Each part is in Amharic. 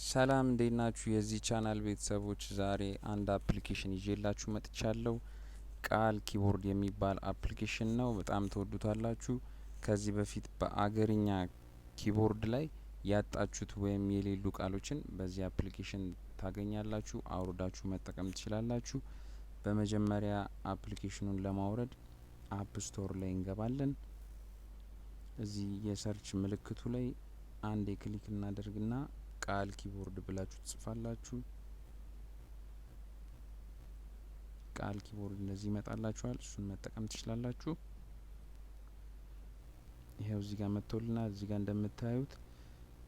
ሰላም እንዴት ናችሁ? የዚህ ቻናል ቤተሰቦች ዛሬ አንድ አፕሊኬሽን ይዤላችሁ መጥቻለሁ። ቃል ኪቦርድ የሚባል አፕሊኬሽን ነው። በጣም ተወዱታላችሁ። ከዚህ በፊት በአገርኛ ኪቦርድ ላይ ያጣችሁት ወይም የሌሉ ቃሎችን በዚህ አፕሊኬሽን ታገኛላችሁ። አውርዳችሁ መጠቀም ትችላላችሁ። በመጀመሪያ አፕሊኬሽኑን ለማውረድ አፕ ስቶር ላይ እንገባለን። እዚህ የሰርች ምልክቱ ላይ አንዴ ክሊክ እናደርግና ቃል ኪቦርድ ብላችሁ ትጽፋላችሁ። ቃል ኪቦርድ እንደዚህ ይመጣላችኋል። እሱን መጠቀም ትችላላችሁ። ይሄው እዚህ ጋር መጥቶልናል። እዚህ ጋር እንደምታዩት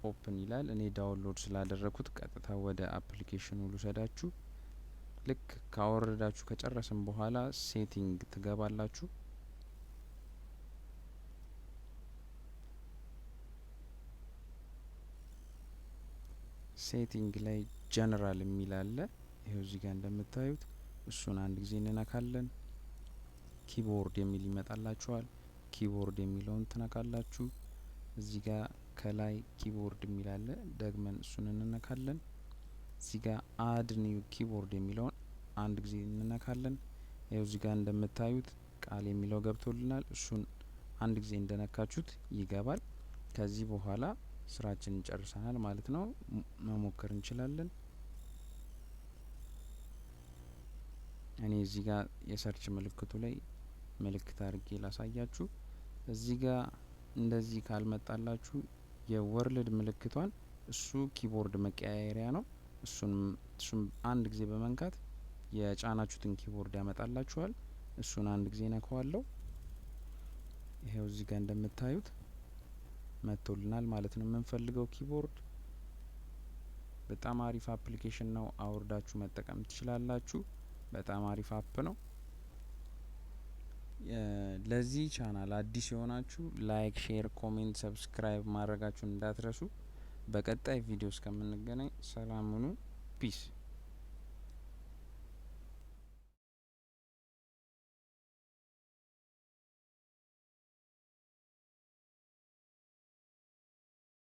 ኦፕን ይላል። እኔ ዳውንሎድ ስላደረኩት ቀጥታ ወደ አፕሊኬሽኑ ልውሰዳችሁ። ልክ ካወረዳችሁ ከጨረስን በኋላ ሴቲንግ ትገባላችሁ። ሴቲንግ ላይ ጀነራል የሚል አለ። ይሄው እዚህ ጋር እንደምታዩት እሱን አንድ ጊዜ እንነካለን። ኪቦርድ የሚል ይመጣላችኋል። ኪቦርድ የሚለውን ትነካላችሁ። እዚህ ጋር ከላይ ኪቦርድ የሚል አለ። ደግመን እሱን እንነካለን። እዚህ ጋር አድ ኒው ኪቦርድ የሚለውን አንድ ጊዜ እንነካለን። ይሄው እዚህ ጋር እንደምታዩት ቃል የሚለው ገብቶልናል። እሱን አንድ ጊዜ እንደነካችሁት ይገባል። ከዚህ በኋላ ስራችንን ጨርሰናል ማለት ነው። መሞከር እንችላለን። እኔ እዚህ ጋር የሰርች ምልክቱ ላይ ምልክት አድርጌ ላሳያችሁ። እዚህ ጋር እንደዚህ ካልመጣላችሁ የወርልድ ምልክቷን እሱ ኪቦርድ መቀያየሪያ ነው። እሱን አንድ ጊዜ በመንካት የጫናችሁትን ኪቦርድ ያመጣላችኋል። እሱን አንድ ጊዜ ነካዋለሁ። ይሄው እዚህ ጋር እንደምታዩት መጥቶልናል ማለት ነው። የምንፈልገው ኪቦርድ በጣም አሪፍ አፕሊኬሽን ነው። አውርዳችሁ መጠቀም ትችላላችሁ። በጣም አሪፍ አፕ ነው። ለዚህ ቻናል አዲስ የሆናችሁ ላይክ፣ ሼር፣ ኮሜንት፣ ሰብስክራይብ ማድረጋችሁን እንዳትረሱ። በቀጣይ ቪዲዮ እስከምንገናኝ ሰላም ሁኑ። ፒስ